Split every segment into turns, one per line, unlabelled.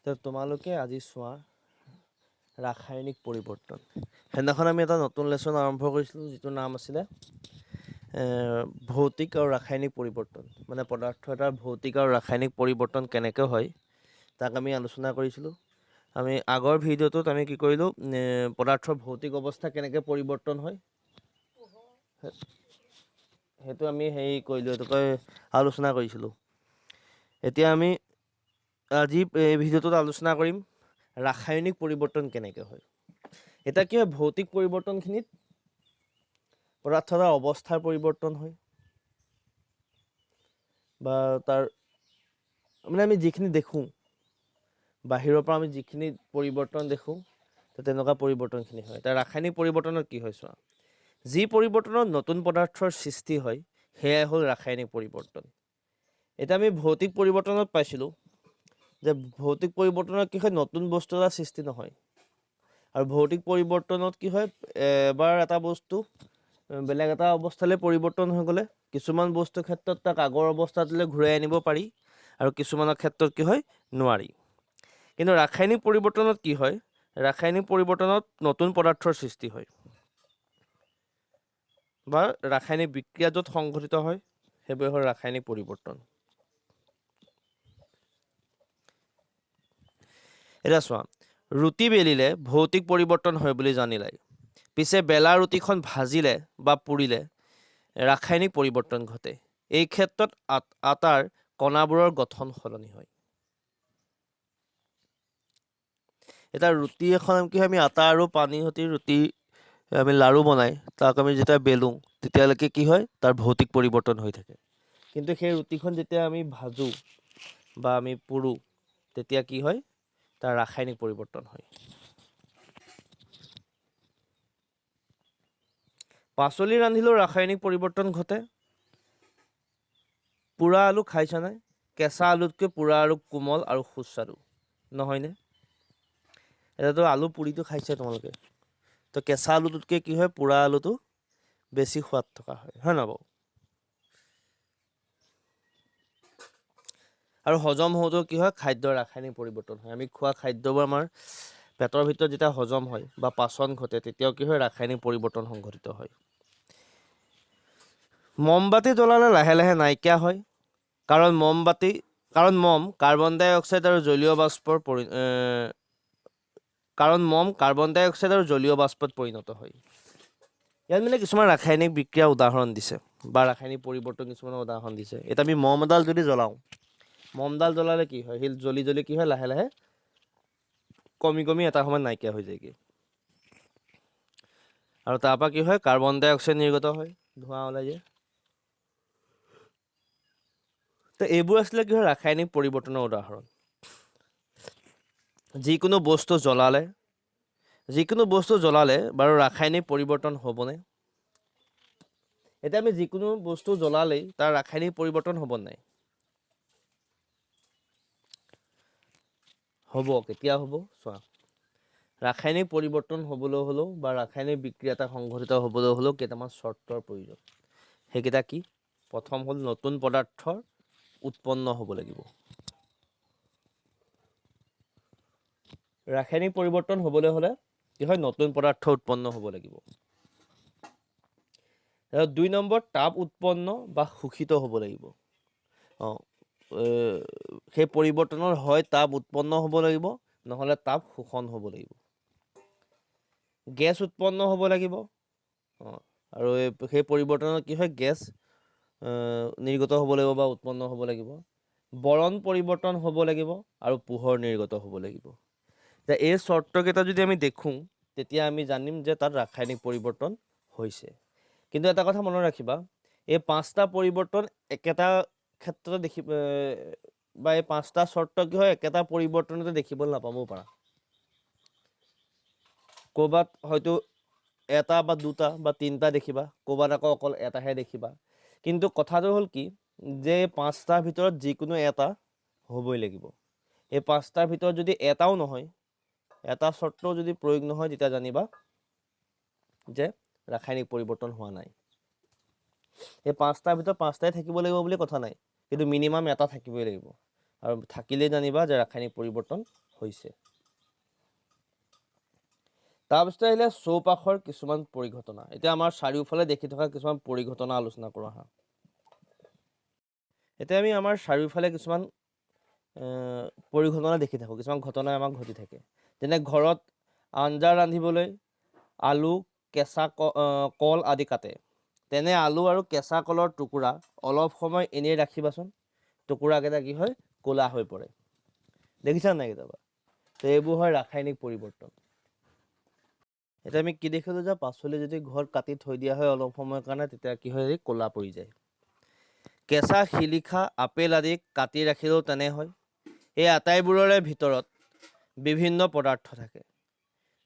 তো তোমালোকে আজি চোৱা ৰাসায়নিক পৰিৱৰ্তন। সেইদিনাখন আমি এটা নতুন লেচন আৰম্ভ কৰিছিলোঁ যিটোৰ নাম আছিলে ভৌতিক আৰু ৰাসায়নিক পৰিৱৰ্তন। মানে পদাৰ্থ এটাৰ ভৌতিক আৰু ৰাসায়নিক পৰিৱৰ্তন কেনেকৈ হয় তাক আমি আলোচনা কৰিছিলোঁ। আমি আগৰ ভিডিঅ'টোত আমি কি কৰিলোঁ, পদাৰ্থৰ ভৌতিক অৱস্থা কেনেকৈ পৰিৱৰ্তন হয় সেইটো আমি কৰিলোঁ, এইটো আলোচনা কৰিছিলোঁ। এতিয়া আমি আজি এই ভিডিঅ'টোত আলোচনা কৰিম ৰাসায়নিক পৰিৱৰ্তন কেনেকৈ হয়। এতিয়া কি হয়, ভৌতিক পৰিৱৰ্তনখিনিত পদাৰ্থ এটাৰ অৱস্থাৰ পৰিৱৰ্তন হয় বা তাৰ মানে আমি যিখিনি দেখোঁ বাহিৰৰ পৰা আমি যিখিনি পৰিৱৰ্তন দেখোঁ তেনেকুৱা পৰিৱৰ্তনখিনি হয়। এতিয়া ৰাসায়নিক পৰিৱৰ্তনত কি হয় চোৱা, যি পৰিৱৰ্তনত নতুন পদাৰ্থৰ সৃষ্টি হয় সেয়াই হ'ল ৰাসায়নিক পৰিৱৰ্তন। এতিয়া আমি ভৌতিক পৰিৱৰ্তনত পাইছিলোঁ যে ভৌতিক পৰিৱৰ্তনত কি হয়, নতুন বস্তু এটা সৃষ্টি নহয়। আৰু ভৌতিক পৰিৱৰ্তনত কি হয়, এবাৰ এটা বস্তু বেলেগ এটা অৱস্থালৈ পৰিৱৰ্তন হৈ গ'লে কিছুমান বস্তুৰ ক্ষেত্ৰত তাক আগৰ অৱস্থাটোলৈ ঘূৰাই আনিব পাৰি আৰু কিছুমানৰ ক্ষেত্ৰত কি হয়, নোৱাৰি। কিন্তু ৰাসায়নিক পৰিৱৰ্তনত কি হয়, ৰাসায়নিক পৰিৱৰ্তনত নতুন পদাৰ্থৰ সৃষ্টি হয় বা ৰাসায়নিক বিক্ৰিয়া য'ত সংঘটিত হয় সেইবোৰ হ'ল ৰাসায়নিক পৰিৱৰ্তন। এতিয়া চোৱা, ৰুটি বেলিলে ভৌতিক পৰিৱৰ্তন হয় বুলি জানিলাই, পিছে বেলা ৰুটিখন ভাজিলে বা পুৰিলে ৰাসায়নিক পৰিৱৰ্তন ঘটে। এই ক্ষেত্ৰত আটাৰ কণাবোৰৰ গঠন সলনি হয়। এতিয়া ৰুটি এখন কি হয়, আমি আটা আৰু পানীৰ সৈতে ৰুটি আমি লাড়ু বনাই তাক আমি যেতিয়া বেলোঁ তেতিয়ালৈকে কি হয়, তাৰ ভৌতিক পৰিৱৰ্তন হৈ থাকে। কিন্তু সেই ৰুটিখন যেতিয়া আমি ভাজোঁ বা আমি পুৰোঁ তেতিয়া কি হয়, তাৰ ৰাসায়নিক পৰিৱৰ্তন হয়। পাচলি ৰান্ধিলেও ৰাসায়নিক পৰিৱৰ্তন ঘটে। পোৰা আলু খাইছানে? কেঁচা আলুতকৈ পোৰা আলু কোমল আৰু সুস্বাদু নহয়নে? এতিয়াতো আলু পুৰিটো খাইছে তোমালোকে, তো কেঁচা আলুটোতকৈ কি হয়, পোৰা আলুটো বেছি সোৱাদ থকা হয়, হয় নহয় বাৰু? আৰু হজম হওঁতেও কি হয়, খাদ্যৰ ৰাসায়নিক পৰিৱৰ্তন হয়। আমি খোৱা খাদ্যবোৰ আমাৰ পেটৰ ভিতৰত যেতিয়া হজম হয় বা পাচন ঘটে তেতিয়াও কি হয়, ৰাসায়নিক পৰিৱৰ্তন সংঘটিত হয়। মমবাতি জ্বলালে লাহে লাহে নাইকিয়া হয়, কাৰণ মম কাৰ্বন ডাই অক্সাইড আৰু জলীয় বাষ্পত পৰিণত হয়। ইয়াত মানে কিছুমান ৰাসায়নিক বিক্ৰিয়াৰ উদাহৰণ দিছে বা ৰাসায়নিক পৰিৱৰ্তন কিছুমানৰ উদাহৰণ দিছে। এতিয়া আমি মম এডাল যদি জ্বলাওঁ, মমডাল জ্বলালে কি হয়, সি জ্বলি জ্বলি কি হয়, লাহে লাহে কমি কমি এটা সময়ত নাইকিয়া হৈ যায়গৈ। আৰু তাৰ পৰা কি হয়, কাৰ্বন ডাই অক্সাইড নিৰ্গত হয়, ধোঁৱা ওলাই যায়। তো এইবোৰ আছিলে কি হয়, ৰাসায়নিক পৰিৱৰ্তনৰ উদাহৰণ। যিকোনো বস্তু জ্বলালে বাৰু ৰাসায়নিক পৰিৱৰ্তন হ'বনে? এতিয়া আমি যিকোনো বস্তু জ্বলালেই তাৰ ৰাসায়নিক পৰিৱৰ্তন হ'ব নাই? হ'ব। কেতিয়া হ'ব চোৱা, ৰাসায়নিক পৰিৱৰ্তন হ'বলৈ হ'লেও বা ৰাসায়নিক বিক্ৰিয়া এটা সংঘটিত হ'বলৈ হ'লেও কেইটামান চৰ্তৰ প্ৰয়োজন। সেইকেইটা কি? প্ৰথম হ'ল নতুন পদাৰ্থৰ উৎপন্ন হ'ব লাগিব। ৰাসায়নিক পৰিৱৰ্তন হ'বলৈ হ'লে কি হয়, নতুন পদাৰ্থ উৎপন্ন হ'ব লাগিব। 2 নম্বৰ, তাপ উৎপন্ন বা শোষিত হ'ব লাগিব। সেই পৰিৱৰ্তনৰ হয় তাপ উৎপন্ন হ'ব লাগিব, নহ'লে তাপ শোষণ হ'ব লাগিব। গেছ উৎপন্ন হ'ব লাগিব, আৰু সেই পৰিৱৰ্তনত কি হয়, গেছ নিৰ্গত হ'ব লাগিব বা উৎপন্ন হ'ব লাগিব। বৰণ পৰিৱৰ্তন হ'ব লাগিব আৰু পোহৰ নিৰ্গত হ'ব লাগিব। এতিয়া এই চৰ্তকেইটা যদি আমি দেখোঁ তেতিয়া আমি জানিম যে তাত ৰাসায়নিক পৰিৱৰ্তন হৈছে। কিন্তু এটা কথা মনত ৰাখিবা, এই 5টা পৰিৱৰ্তন একেটা ক্ষেত্ৰতে বা এই 5টা চৰ্ত কি হয়, একেটা পৰিৱৰ্তনতে দেখিবলৈ নাপাবও পাৰা। ক'ৰবাত হয়তো এটা বা দুটা বা 3টা দেখিবা, ক'ৰবাত আকৌ অকল এটাহে দেখিবা। কিন্তু কথাটো হ'ল কি, যে 5টাৰ ভিতৰত যিকোনো এটা হ'বই লাগিব। এই 5টাৰ ভিতৰত যদি এটাও নহয়, এটা চৰ্তও যদি প্ৰয়োগ নহয়, তেতিয়া জানিবা যে ৰাসায়নিক পৰিৱৰ্তন হোৱা নাই। এই 5টাৰ ভিতৰত 5টাই থাকিব লাগিব বুলি কথা নাই, কিন্তু মিনিমাম এটা থাকিবই লাগিব। আৰু থাকিলেই জানিবা যে ৰাসায়নিক পৰিৱৰ্তন হৈছে। তাৰপিছত আহিলে চৌপাশৰ কিছুমান পৰিঘটনা। এতিয়া আমাৰ চাৰিওফালে দেখি থকা কিছুমান পৰিঘটনা আলোচনা কৰোঁ আহা। এতিয়া আমি আমাৰ চাৰিওফালে কিছুমান পৰিঘটনা দেখি থাকোঁ, কিছুমান ঘটনা আমাক ঘটি থাকে। যেনে ঘৰত আঞ্জা ৰান্ধিবলৈ আলু, কেঁচা কল আদি কাটে। তেনে আলু আৰু কেঁচা কলৰ টুকুৰা অলপ সময় এনেই ৰাখিবাচোন, টুকুৰাকেইটা কি হয়, ক'লা হৈ পৰে। দেখিছা নাই কেতিয়াবা? তো এইবোৰ হয় ৰাসায়নিক পৰিৱৰ্তন। এতিয়া আমি কি দেখিলোঁ যে পাচলি যদি ঘৰত কাটি থৈ দিয়া হয় অলপ সময়ৰ কাৰণে, তেতিয়া কি হয়, ক'লা পৰি যায়। কেঁচা শিলিখা, আপেল আদি কাটি ৰাখিলেও তেনে হয়। এই আটাইবোৰৰে ভিতৰত বিভিন্ন পদাৰ্থ থাকে।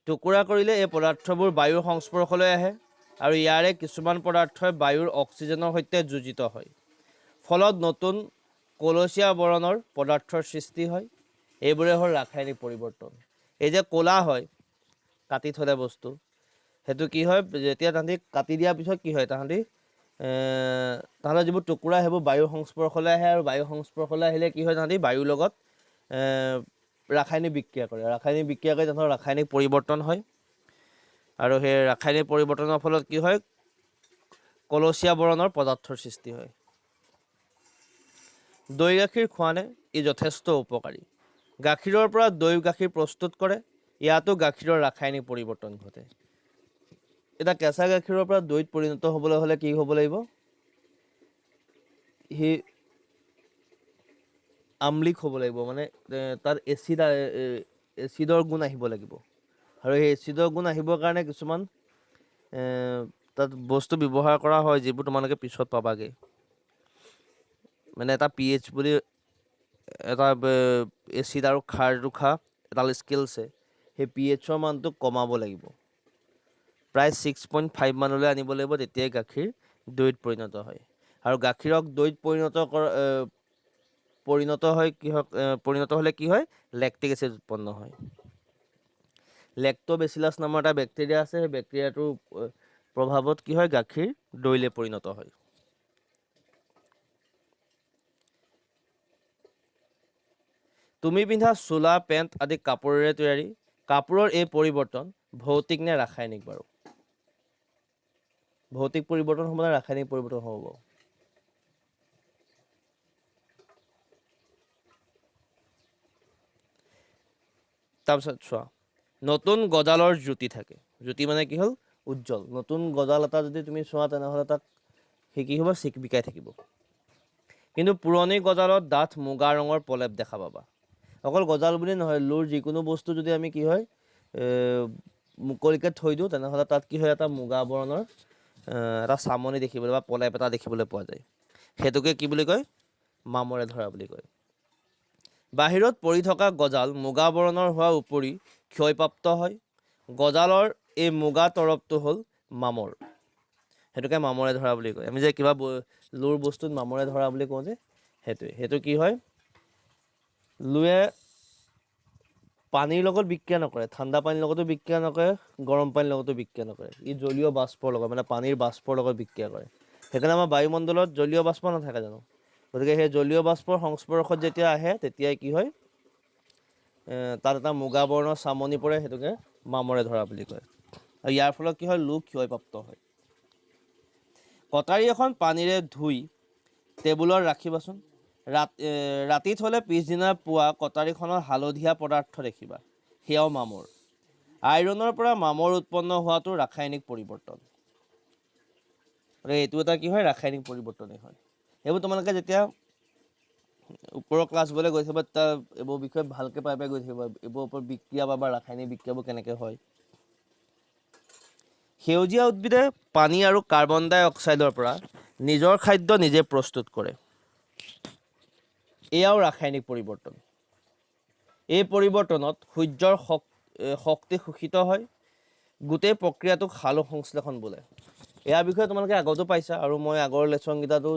টুকুৰা কৰিলে এই পদাৰ্থবোৰ বায়ুৰ সংস্পৰ্শলৈ আহে আৰু ইয়াৰে কিছুমান পদাৰ্থই বায়ুৰ অক্সিজেনৰ সৈতে যোজিত হয়। ফলত নতুন কলচীয়া বৰণৰ পদাৰ্থৰ সৃষ্টি হয়। এইবোৰে হ'ল ৰাসায়নিক পৰিৱৰ্তন। এই যে ক'লা হয় কাটি থলে বস্তু, সেইটো কি হয়, যেতিয়া তাহাঁতি কাটি দিয়াৰ পিছত কি হয়, তাহাঁতৰ যিবোৰ টুকুৰা সেইবোৰ বায়ুৰ সংস্পৰ্শলৈ আহে আৰু বায়ুৰ সংস্পৰ্শলৈ আহিলে কি হয়, তাহাঁতি বায়ুৰ লগত ৰাসায়নিক বিক্ৰিয়া কৰে। ৰাসায়নিক বিক্ৰিয়া কৰি তাহাঁতৰ ৰাসায়নিক পৰিৱৰ্তন হয় আৰু সেই ৰাসায়নিক পৰিৱৰ্তনৰ ফলত কি হয়, কলচীয়া বৰণৰ পদাৰ্থৰ সৃষ্টি হয়। দৈ গাখীৰ খোৱা নে? ই যথেষ্ট উপকাৰী। গাখীৰৰ পৰা দৈ গাখীৰ প্ৰস্তুত কৰে। ইয়াতো গাখীৰৰ ৰাসায়নিক পৰিৱৰ্তন ঘটে। এতিয়া কেঁচা গাখীৰৰ পৰা দৈত পৰিণত হ'বলৈ হ'লে কি হ'ব লাগিব? সি আম্লিক হ'ব লাগিব, মানে তাত এচিডৰ গুণ আহিব লাগিব। আৰু সেই এচিডৰ গুণ আহিবৰ কাৰণে কিছুমান তাত বস্তু ব্যৱহাৰ কৰা হয়, যিবোৰ তোমালোকে পিছত পাবাগৈ। মানে এটা pH বুলি এটা এচিড আৰু খাৰ জোখা এডাল স্কেল আছে, সেই pHৰ মানটো কমাব লাগিব। প্ৰায় 6.5 মানলৈ আনিব লাগিব, তেতিয়াই গাখীৰ দৈত পৰিণত হয়। আৰু গাখীৰক দৈত পৰিণত হ'লে কি হয়, লেক্টিক এচিড উৎপন্ন হয়। লেক্টোবেচিলাছ নামৰ এটা বেক্টেৰিয়া আছে, সেই বেক্টেৰিয়াটোৰ প্ৰভাৱত কি হয়, গাখীৰ দৈলে পৰিণত হয়। তুমি পিন্ধা চোলা, পেণ্ট আদি কাপোৰেৰে তৈয়াৰী। কাপোৰৰ এই পৰিৱৰ্তন ভৌতিক নে ৰাসায়নিক বাৰু? ভৌতিক পৰিৱৰ্তন হ'ব নে ৰাসায়নিক পৰিৱৰ্তন হ'ব? তাৰপিছত চোৱা, নতুন গজালৰ জ্যোতি থাকে। জ্যোতি মানে কি হ'ল, উজ্জ্বল। নতুন গজাল এটা যদি তুমি চোৱা, তেনেহ'লে তাক সি কি হ'ব, চিকমিকাই থাকিব। কিন্তু পুৰণি গজালত ডাঠ মুগা ৰঙৰ প্ৰলেপ দেখা পাবা। অকল গজাল বুলি নহয়, লোৰ যিকোনো বস্তু যদি আমি কি হয়, মুকলিকৈ থৈ দিওঁ, তেনেহ'লে তাত কি হয়, এটা মুগা বৰণৰ এটা চামনি দেখিবলৈ বা প্ৰলেপ এটা দেখিবলৈ পোৱা যায়। সেইটোকে কি বুলি কয়, মামৰে ধৰা বুলি কয়। বাহিৰত পৰি থকা গজাল মুগা বৰণৰ হোৱাৰ উপৰি ক্ষয়প্ৰাপ্ত হয়। গজালৰ এই মুগা তৰপটো হ'ল মামৰ। সেইটোকে মামৰে ধৰা বুলি কয়। আমি যে কিবা লোৰ বস্তুত মামৰে ধৰা বুলি কওঁ যে, সেইটো কি হয়, লোৱে পানীৰ লগত বিক্ৰিয়া নকৰে, ঠাণ্ডা পানীৰ লগতো বিক্ৰিয়া নকৰে, গৰম পানীৰ লগতো বিক্ৰিয়া নকৰে। ই জলীয় বাষ্পৰ লগত, মানে পানীৰ বাষ্পৰ লগত বিক্ৰিয়া কৰে। সেইকাৰণে আমাৰ বায়ুমণ্ডলত জলীয় বাষ্প নাথাকে জানো? গতিকে সেই জলীয় বাষ্পৰ সংস্পৰ্শত যেতিয়া আহে, তেতিয়াই কি হয়, তাত এটা মুগা বৰ্ণৰ চামনি পৰে, সেইটোকে মামৰে ধৰা বুলি কয়। আৰু ইয়াৰ ফলত কি হয়, লো ক্ষয়প্ৰাপ্ত হয়। কটাৰী এখন পানীৰে ধুই টেবুলত ৰাখিবাচোন। ৰাতি থ'লে পিছদিনা পুৱা কটাৰীখনত হালধীয়া পদাৰ্থ দেখিবা, সেয়াও মামৰ। আইৰণৰ পৰা মামৰ উৎপন্ন হোৱাটো ৰাসায়নিক পৰিৱৰ্তন। এইটো এটা কি হয়, ৰাসায়নিক পৰিৱৰ্তনেই হয়। এইবোৰ তোমালোকে যেতিয়া ওপৰৰ ক্লাছবোৰলৈ গৈ থাকিবা, তাৰ এইবোৰ বিষয়ে ভালকৈ পাই গৈ থাকিবা। এইবোৰৰ ওপৰত বিক্ৰিয়া বা ৰাসায়নিক বিক্ৰিয়াবোৰ কেনেকৈ হয়। সেউজীয়া উদ্ভিদে পানী আৰু কাৰ্বন ডাই অক্সাইডৰ পৰা নিজৰ খাদ্য নিজে প্ৰস্তুত কৰে। এয়াও ৰাসায়নিক পৰিৱৰ্তন। এই পৰিৱৰ্তনত সূৰ্যৰ শক্তি শোষিত হয়। গোটেই প্ৰক্ৰিয়াটোক সালোক সংশ্লেষণ বোলে। ইয়াৰ বিষয়ে তোমালোকে আগতো পাইছা, আৰু মই আগৰ লেচনকেইটাতো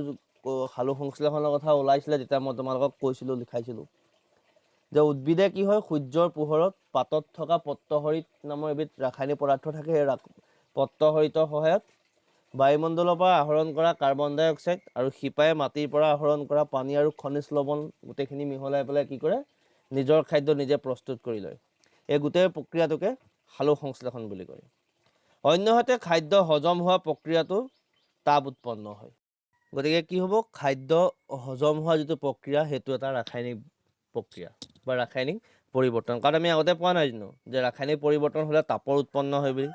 সালোক সংশ্লেষণৰ কথা ওলাইছিলে, তেতিয়া মই তোমালোকক কৈছিলোঁ, লিখাইছিলোঁ যে উদ্ভিদে কি হয়, সূৰ্যৰ পোহৰত পাতত থকা পত্ৰহৰিত নামৰ এবিধ ৰাসায়নিক পদাৰ্থ থাকে। সেই পত্ৰহৰিতৰ সহায়ত বায়ুমণ্ডলৰ পৰা আহৰণ কৰা কাৰ্বন ডাই অক্সাইড আৰু শিপাই মাটিৰ পৰা আহৰণ কৰা পানী আৰু খনিজ লৱণ গোটেইখিনি মিহলাই পেলাই কি কৰে, নিজৰ খাদ্য নিজে প্ৰস্তুত কৰি লয়। এই গোটেই প্ৰক্ৰিয়াটোকে সালোক সংশ্লেষণ বুলি কয়। অন্যহাতে খাদ্য হজম হোৱা প্ৰক্ৰিয়াটো তাপ উৎপন্ন হয়। গতিকে কি হ'ব, খাদ্য হজম হোৱা যিটো প্ৰক্ৰিয়া সেইটো এটা ৰাসায়নিক প্ৰক্ৰিয়া বা ৰাসায়নিক পৰিৱৰ্তন। কাৰণ আমি আগতে পোৱা নাই জানো যে ৰাসায়নিক পৰিৱৰ্তন হ'লে তাপৰ উৎপন্ন হয় বুলি।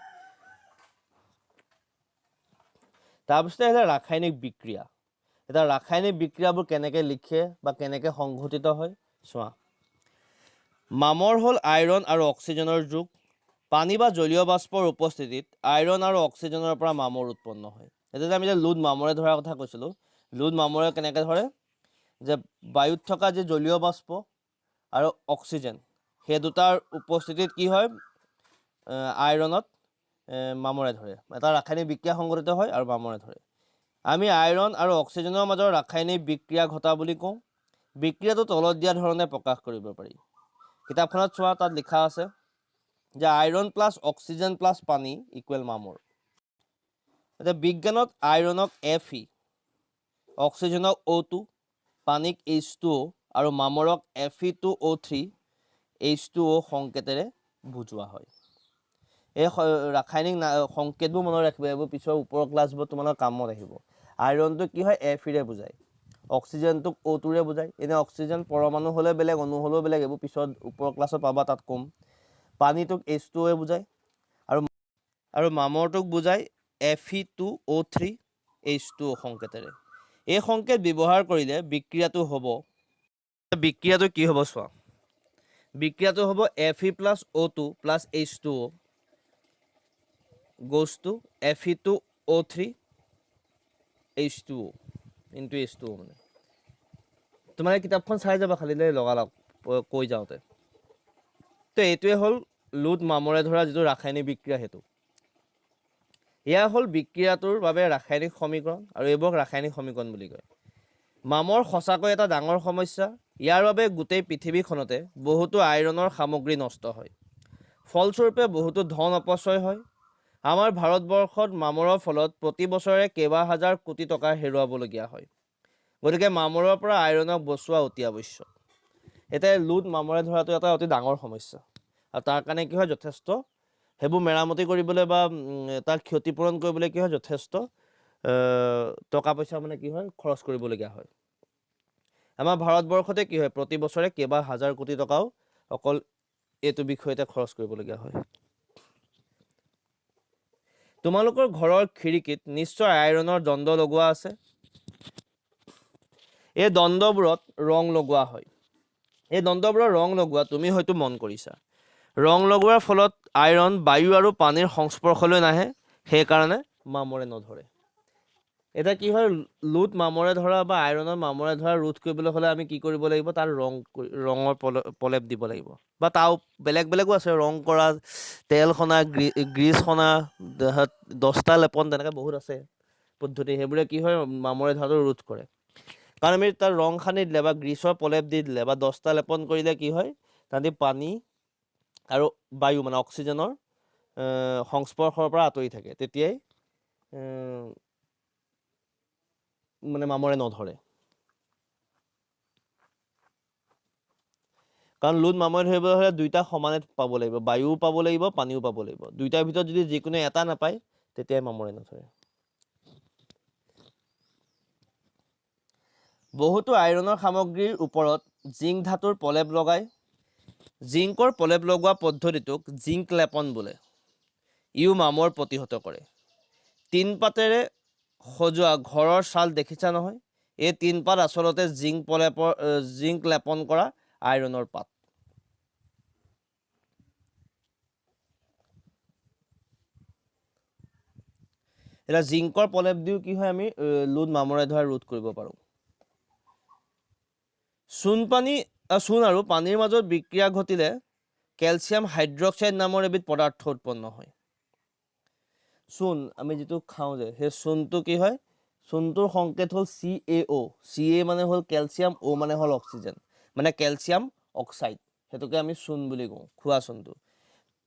তাৰপিছতে আহিলে ৰাসায়নিক বিক্ৰিয়া। এতিয়া ৰাসায়নিক বিক্ৰিয়াবোৰ কেনেকৈ লিখে বা কেনেকৈ সংঘটিত হয় চোৱা। মামৰ হ'ল আইৰণ আৰু অক্সিজেনৰ যোগ। পানী বা জলীয় বাষ্পৰ উপস্থিতিত আইৰণ আৰু অক্সিজেনৰ পৰা মামৰ উৎপন্ন হয়। এতিয়া আমি যে লুড মামৰে ধৰাৰ কথা কৈছিলোঁ, লুড মামৰে কেনেকৈ ধৰে যে বায়ুত থকা যি জলীয় বাষ্প আৰু অক্সিজেন সেই দুটাৰ উপস্থিতিত কি হয়, আইৰণত মামৰে ধৰে। এটা ৰাসায়নিক বিক্ৰিয়া সংঘটিত হয় আৰু মামৰে ধৰে। আমি আইৰণ আৰু অক্সিজেনৰ মাজৰ ৰাসায়নিক বিক্ৰিয়া ঘটা বুলি কওঁ। বিক্ৰিয়াটো তলত দিয়া ধৰণে প্ৰকাশ কৰিব পাৰি। কিতাপখনত চোৱা, তাত লিখা আছে যে আইৰণ প্লাছ অক্সিজেন প্লাছ পানী ইকুৱেল মামৰ। এতিয়া বিজ্ঞানত আইৰণক Fe, অক্সিজেনক O2, পানীক H2O আৰু মামৰক Fe2O3 H2O সংকেতেৰে বুজোৱা হয়। এই ৰাসায়নিক সংকেতবোৰ মনত ৰাখিব, এইবোৰ পিছৰ ওপৰৰ ক্লাছবোৰ তোমালোকৰ কামত আহিব। আইৰণটো কি হয়, Fe বুজায়, অক্সিজেনটোক O2ৰে বুজায়। এনে অক্সিজেন পৰমাণু হ'লে বেলেগ, অণু হ'লেও বেলেগ, এইবোৰ পিছত ওপৰৰ ক্লাছত পাবা, তাত ক'ম। পানীটোক H2O বুজায় আৰু মামৰটোক বুজায় Fe2O3 H2O সংকেতেৰে। এই সংকেত ব্যৱহাৰ কৰিলে বিক্ৰিয়াটো হ'ব, বিক্ৰিয়াটো কি হ'ব চোৱা, বিক্ৰিয়াটো হ'ব Fe plus O2 plus H2O goes to Fe2O3 H2O into H2O। মানে তোমালোকে কিতাপখন চাই যাবা খালি লগালগ কৈ যাওঁতে। তো এইটোৱে হ'ল লুড মামৰে ধৰা যিটো ৰাসায়নিক বিক্ৰিয়া সেইটো। এয়া হ'ল বিক্ৰিয়াটোৰ বাবে ৰাসায়নিক সমীকৰণ আৰু এইবোৰক ৰাসায়নিক সমীকৰণ বুলি কয়। মামৰ সঁচাকৈ এটা ডাঙৰ সমস্যা। ইয়াৰ বাবে গোটেই পৃথিৱীখনতে বহুতো আইৰণৰ সামগ্ৰী নষ্ট হয়। ফলস্বৰূপে বহুতো ধন অপচয় হয়। আমাৰ ভাৰতবৰ্ষত মামৰৰ ফলত প্ৰতি বছৰে কেইবা হাজাৰ কোটি টকা হেৰুৱাবলগীয়া হয়। গতিকে মামৰৰ পৰা আইৰণক বচোৱা অতি আৱশ্যক। এতিয়া লুড মামৰে ধৰাটো এটা অতি ডাঙৰ সমস্যা আৰু তাৰ কাৰণে কি হয়, যথেষ্ট সেইবোৰ মেৰামতি কৰিবলৈ বা তাৰ ক্ষতিপূৰণ কৰিবলৈ কি হয়, যথেষ্ট টকা পইচা মানে কি হয়, খৰচ কৰিবলগীয়া হয়। আমাৰ ভাৰতবৰ্ষতে কি হয়, প্ৰতি বছৰে কেইবা হাজাৰ কোটি টকাও অকল এইটো বিষয়তে খৰচ কৰিবলগীয়া হয়। তোমালোকৰ ঘৰৰ খিৰিকীত নিশ্চয় আইৰণৰ দণ্ড লগোৱা আছে। এই দণ্ডবোৰত ৰং লগোৱা হয়। এই দণ্ডবোৰৰ ৰং লগোৱা তুমি হয়তো মন কৰিছা। ৰং লগোৱাৰ ফলত আইৰণ বায়ু আৰু পানীৰ সংস্পৰ্শলৈ নাহে, সেইকাৰণে মামৰে নধৰে। এতিয়া কি হয়, লুড মামৰে ধৰা বা আইৰণৰ মামৰে ধৰা ৰোধ কৰিবলৈ হ'লে আমি কি কৰিব লাগিব, তাৰ ৰঙৰ প্ৰলেপ দিব লাগিব। বা তাৰ বেলেগ বেলেগো আছে, ৰং কৰা, তেল সনা, গ্ৰীজ সনা, 10টা লেপন, তেনেকৈ বহুত আছে পদ্ধতি। সেইবোৰে কি হয়, মামৰে ধৰাটো ৰোধ কৰে। কাৰণ আমি তাত ৰং সানি দিলে বা গ্ৰীচৰ প্ৰলেপ দি দিলে বা 10টা লেপন কৰিলে কি হয়, তাহাঁতি পানী আৰু বায়ু মানে অক্সিজেনৰ সংস্পৰ্শৰ পৰা আঁতৰি থাকে, তেতিয়াই মানে মামৰে নধৰে। কাৰণ লুড মামৰে ধৰিবলৈ হ'লে দুইটা সমানে পাব লাগিব, বায়ুও পাব লাগিব, পানীও পাব লাগিব। দুইটাৰ ভিতৰত যদি যিকোনো এটা নাপায়, তেতিয়াই মামৰে নধৰে। বহুতো আইৰণৰ সামগ্ৰীৰ ওপৰত জিংক ধাতুৰ প্ৰলেপ লগায়। জিংকৰ প্ৰলেপ লগোৱা পদ্ধতিটোক জিংক লেপন বোলে। ইও মামৰ প্ৰতিহত কৰে। টিনপাতেৰে সজোৱা ঘৰৰ ছাল দেখিছা নহয়, এই টিনপাত আচলতে জিংক লেপন কৰা আইৰণৰ পাত। এতিয়া জিংকৰ প্ৰলেপ দিও কি হয়, আমি লুড মামৰে ধৰা ৰোধ কৰিব পাৰোঁ। চূণ আৰু পানীৰ মাজত বিক্ৰিয়া ঘটিলে কেলছিয়াম হাইড্ৰক্সাইড নামৰ এবিধ পদাৰ্থ উৎপন্ন হয়। চূণ আমি যিটো খাওঁ যে, সেই চূণটো কি হয়, চূণটোৰ সংকেত হ'ল CaO। Ca মানে হ'ল কেলছিয়াম, O মানে হ'ল অক্সিজেন, মানে কেলছিয়াম অক্সাইড। সেইটোকে আমি চূণ বুলি কওঁ, খোৱা চূণটো।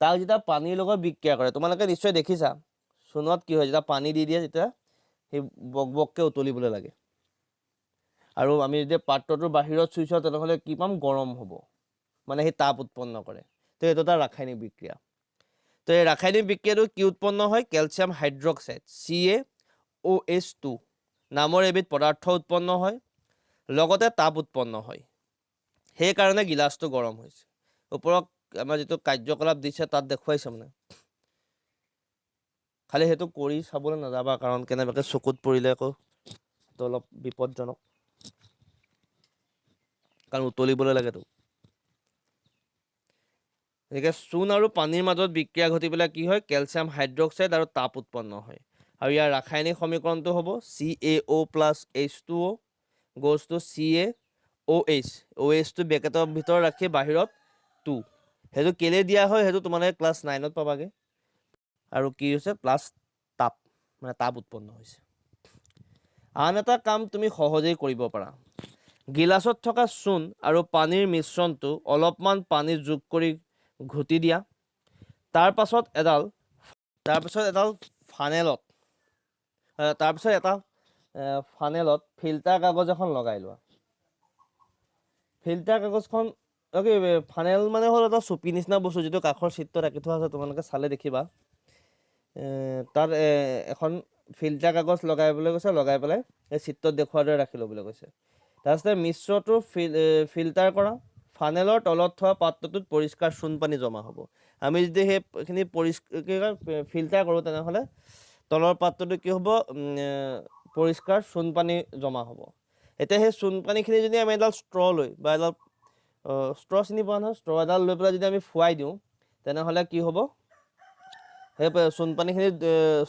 তাক যেতিয়া পানীৰ লগত বিক্ৰিয়া কৰে, তোমালোকে নিশ্চয় দেখিছা, চূণত কি হয়, যেতিয়া পানী দি দিয়ে, তেতিয়া সেই বকবককৈ উতলিবলৈ লাগে। আৰু আমি যেতিয়া পাত্ৰটোৰ বাহিৰত চুই চাওঁ, তেনেহ'লে কি পাম, গৰম হ'ব। মানে সেই তাপ উৎপন্ন কৰে। তো এইটো এটা ৰাসায়নিক বিক্ৰিয়া। তো এই ৰাসায়নিক বিক্ৰিয়াটো কি উৎপন্ন হয়? কেলছিয়াম হাইড্ৰক্সাইড CaOH2 নামৰ এবিধ পদাৰ্থ উৎপন্ন হয়, লগতে তাপ উৎপন্ন হয়। সেইকাৰণে গিলাচটো গৰম হৈছে। ওপৰত আমাৰ যিটো কাৰ্যকলাপ দিছে তাত দেখুৱাইছে মানে। খালি সেইটো কৰি চাবলৈ নাযাবা, কাৰণ কেনেবাকৈ চকুত পৰিলে আকৌ তো অলপ বিপদজনক, কাৰণ উতলিবলৈ লাগেতো। গতিকে চূণ আৰু পানীৰ মাজত বিক্ৰিয়া ঘটি পেলাই কি হয়? কেলছিয়াম হাইড্ৰক্সাইড আৰু তাপ উৎপন্ন হয়। আৰু ইয়াৰ ৰাসায়নিক সমীকৰণটো হ'ব CaO + H2O goes to CaOH, OH টো ব্ৰেকেটৰ ভিতৰত ৰাখি বাহিৰত 2। সেইটো কেলে দিয়া হয় সেইটো তোমালোকে ক্লাছ 9ত পাবাগে। আৰু কি হৈছে? প্লাছ তাপ, মানে তাপ উৎপন্ন হৈছে। আন এটা কাম তুমি সহজেই কৰিব পাৰা। গিলাচত থকা চূণ আৰু পানীৰ মিশ্ৰণটো অলপমান পানী যোগ কৰি ঘুটি দিয়া। তাৰপাছত এডাল ফানেলত ফিল্টাৰ কাগজ এখন লগাই লোৱা। ফিল্টাৰ কাগজখন ফানেল মানে হ'ল এটা চুপি নিচিনা বস্তু, যিটো কাষৰ চিটত ৰাখি থোৱা আছে, তোমালোকে চালে দেখিবা। তাত এখন ফিল্টাৰ কাগজ লগাবলৈ কৈছে, লগাই পেলাই এই চিটত দেখুৱাৰ দৰে ৰাখি ল'বলৈ কৈছে। তাৰপিছতে মিশ্ৰটো ফিল্টাৰ কৰা। ফানেলৰ তলত থোৱা পাত্ৰটোত পৰিষ্কাৰ চূণ পানী জমা হ'ব। আমি যদি সেইখিনি ফিল্টাৰ কৰোঁ, তেনেহ'লে তলৰ পাত্ৰটো কি হ'ব? পৰিষ্কাৰ চূণ পানী জমা হ'ব। এতিয়া সেই চূণ পানীখিনি যদি আমি এডাল ষ্ট্ৰ লৈ বা এডাল ষ্ট্ৰ চিনি পোৱা নহয়, ষ্ট্ৰ এডাল লৈ পেলাই যদি আমি ফুৱাই দিওঁ, তেনেহ'লে কি হ'ব? সেই চূণ পানীখিনি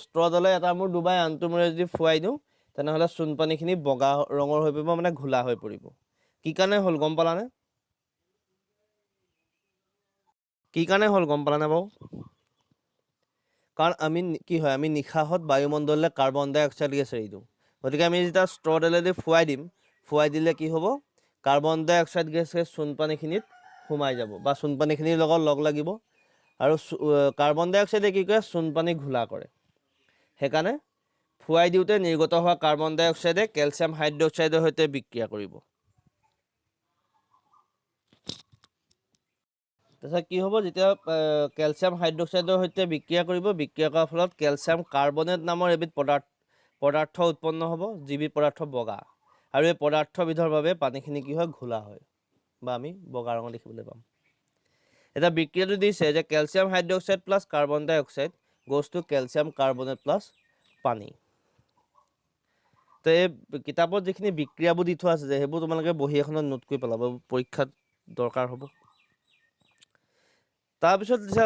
ষ্ট্ৰডালে এটা মূৰ ডুবাই আনটো মূৰে যদি ফুৱাই দিওঁ, তেনেহ'লে চূণ পানীখিনি বগা ৰঙৰ হৈ পৰিব, মানে ঘোলা হৈ পৰিব। কি কাৰণে হ'ল গম পালানে? কি কাৰণে হ'ল গম পালানে বাৰু? কাৰণ আমি নিশাহত বায়ুমণ্ডললৈ কাৰ্বন ডাই অক্সাইড গেছ এৰি দিওঁ। গতিকে আমি যেতিয়া ষ্ট্ৰডালেদি ফুৱাই দিলে কি হ'ব? কাৰ্বন ডাই অক্সাইড গেছ সেই চূণ পানীখিনিত সোমাই যাব, বা চূণ পানীখিনিৰ লগত লগ লাগিব। আৰু কাৰ্বন ডাই অক্সাইডে কি কৰে? চূণ পানী ঘোলা কৰে। সেইকাৰণে ফুৱাই দিওঁতে নিৰ্গত হোৱা কাৰ্বন ডাই অক্সাইডে কেলছিয়াম হাইড্ৰক্সাইডৰ সৈতে বিক্ৰিয়া কৰিব। তাৰপিছত কি হ'ব? যেতিয়া কেলছিয়াম হাইড্ৰক্সাইডৰ সৈতে বিক্ৰিয়া কৰিব, বিক্ৰিয়া কৰাৰ ফলত কেলছিয়াম কাৰ্বনেট নামৰ এবিধ পদাৰ্থ উৎপন্ন হ'ব, যিবিধ পদাৰ্থ বগা। আৰু এই পদাৰ্থবিধৰ বাবে পানীখিনি কি হয়? ঘোলা হয়, বা আমি বগা ৰঙৰ দেখিবলৈ পাম। এটা বিক্ৰিয়াটো দিছে যে calcium hydroxide plus carbon dioxide goes to calcium carbonate plus পানী। তো এই কিতাপত যিখিনি বিক্ৰিয়াবোৰ দি থোৱা আছে যে, সেইবোৰ তোমালোকে বহি এখনত নোট কৰি পেলাব, পৰীক্ষাত দৰকাৰ হ'ব। তাৰপিছত দিছে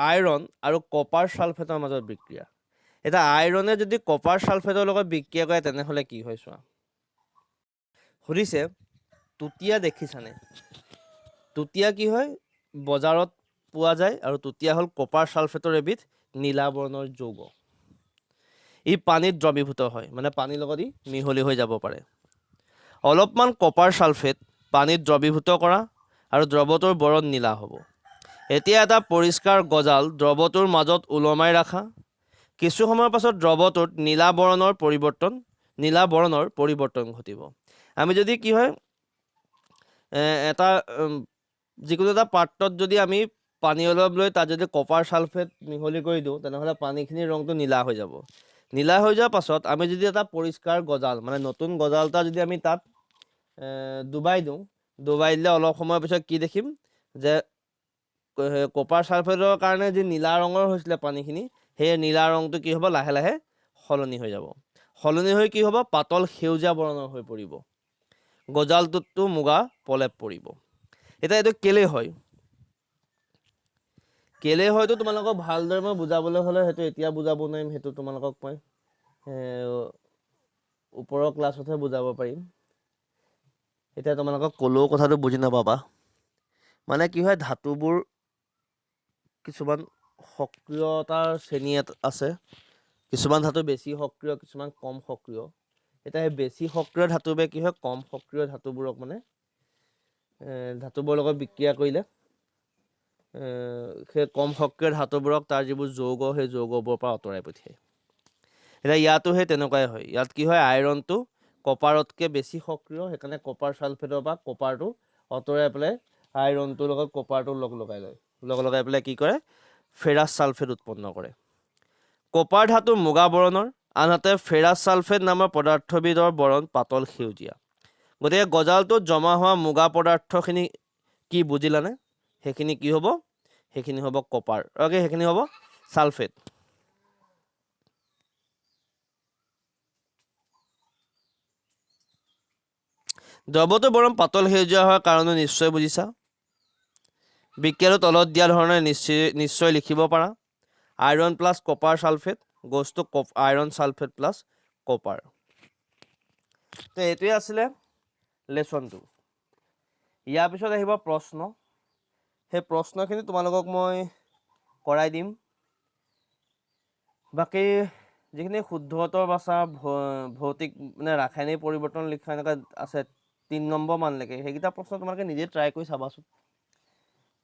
আইৰণ আৰু কপাৰ ছালফেটৰ মাজত বিক্ৰিয়া। এতিয়া আইৰণে যদি কপাৰ ছালফেটৰ লগত বিক্ৰিয়া কৰে, তেনেহ'লে কি হয় চোৱা। সুধিছে তুতিয়া দেখিছানে? তুতিয়া কি হয়? বজাৰত পোৱা যায়, আৰু তুতিয়া হ'ল কপাৰ ছালফেটৰ এবিধ নীলা বৰ্ণৰ যৌগ। ই পানীত দ্ৰৱীভূত হয়, মানে পানীৰ লগত ই মিহলি হৈ যাব পাৰে। অলপমান কপাৰ ছালফেট পানীত দ্ৰৱীভূত কৰা, আৰু দ্ৰৱটোৰ বৰণ নীলা হ'ব। এতিয়া এটা পৰিষ্কাৰ গজাল দ্ৰৱটোৰ মাজত ওলমাই ৰাখা। কিছু সময়ৰ পাছত দ্ৰৱটোত নীলা বৰণৰ পৰিৱৰ্তন ঘটিব। আমি যদি কি হয়, যিকোনো এটা পাত্ৰত যদি আমি পানী অলপ লৈ তাত যদি কপাৰ ছালফেট মিহলি কৰি দিওঁ, তেনেহ'লে পানীখিনিৰ ৰংটো নীলা হৈ যাব। নীলা হৈ যোৱাৰ পাছত আমি যদি এটা পৰিষ্কাৰ গজাল, মানে নতুন গজাল এটা যদি আমি তাত ডুবাই দিলে অলপ সময়ৰ পিছত কি দেখিম? যে কপাৰ ছালফেটৰ কাৰণে যি নীলা ৰঙৰ হৈছিলে পানীখিনি, সেই নীলা ৰংটো কি হ'ব? লাহে লাহে সলনি হৈ যাব। সলনি হৈ কি হ'ব? পাতল সেউজীয়া বৰণৰ হৈ পৰিব। গজালটোততো মুগা প্ৰলেপ পৰিব। এতিয়া এইটো কেলে হয়? হয়তো তোমালোকক ভালদৰে মই বুজাবলৈ হ'লে সেইটো এতিয়া বুজাব নোৱাৰিম, সেইটো তোমালোকক মই ওপৰৰ ক্লাছতহে বুজাব পাৰিম। এতিয়া তোমালোকক ক'লেও কথাটো বুজি নাপাবা। মানে কি হয়, ধাতুবোৰ কিছুমান সক্ৰিয়তাৰ শ্ৰেণী আছে। কিছুমান ধাতু বেছি সক্ৰিয়, কিছুমান কম সক্ৰিয়। এতিয়া সেই বেছি সক্ৰিয় ধাতুবোৰে কি হয়? কম সক্ৰিয় ধাতুবোৰক মানে ধাতুবোৰৰ লগত বিক্ৰিয়া কৰিলে সেই কম সক্ৰিয় ধাতুবোৰক তাৰ যিবোৰ যৌগ, সেই যৌগবোৰৰ পৰা আঁতৰাই পঠিয়ায়। এতিয়া ইয়াতো সেই তেনেকুৱাই হয়। ইয়াত কি হয়? আইৰণটো কপাৰতকৈ বেছি সক্ৰিয়, সেইকাৰণে কপাৰ ছালফেটৰ পৰা কপাৰটো আঁতৰাই পেলাই আইৰণটোৰ লগত কপাৰটো লগাই পেলাই কি কৰে ফেৰাছ ছালফেট উৎপন্ন কৰে কপাৰ ধাতু মুগা বৰণৰ আনহাতে ফেৰাছ ছালফেট নামৰ পদাৰ্থবিধৰ বৰণ পাতল সেউজীয়া গতিকে গজালটোত জমা হোৱা মুগা পদাৰ্থখিনি কি বুজিলানে সেইখিনি কি হ'ব সেইখিনি হ'ব কপাৰ সেইখিনি হ'ব ছালফেট দ্ৰৱটো বৰণ পাতল সেউজীয়া হোৱাৰ কাৰণটো নিশ্চয় বুজিছা বিজ্ঞানৰ তলত দিয়া ধৰণে নিশ্চয় লিখিব পাৰা iron plus copper sulphate goes to iron sulphate plus copper তো এইটোৱে আছিলে লেচনটো ইয়াৰ পিছত আহিব প্ৰশ্ন সেই প্ৰশ্নখিনি তোমালোকক মই কৰাই দিম বাকী যিখিনি শুদ্ধতৰ বাচা ভৌতিক মানে ৰাসায়নিক পৰিৱৰ্তন লিখা এনেকুৱা আছে 3 নম্বৰ মানলৈকে সেইকেইটা প্ৰশ্ন তোমালোকে নিজে ট্ৰাই কৰি চাবাচোন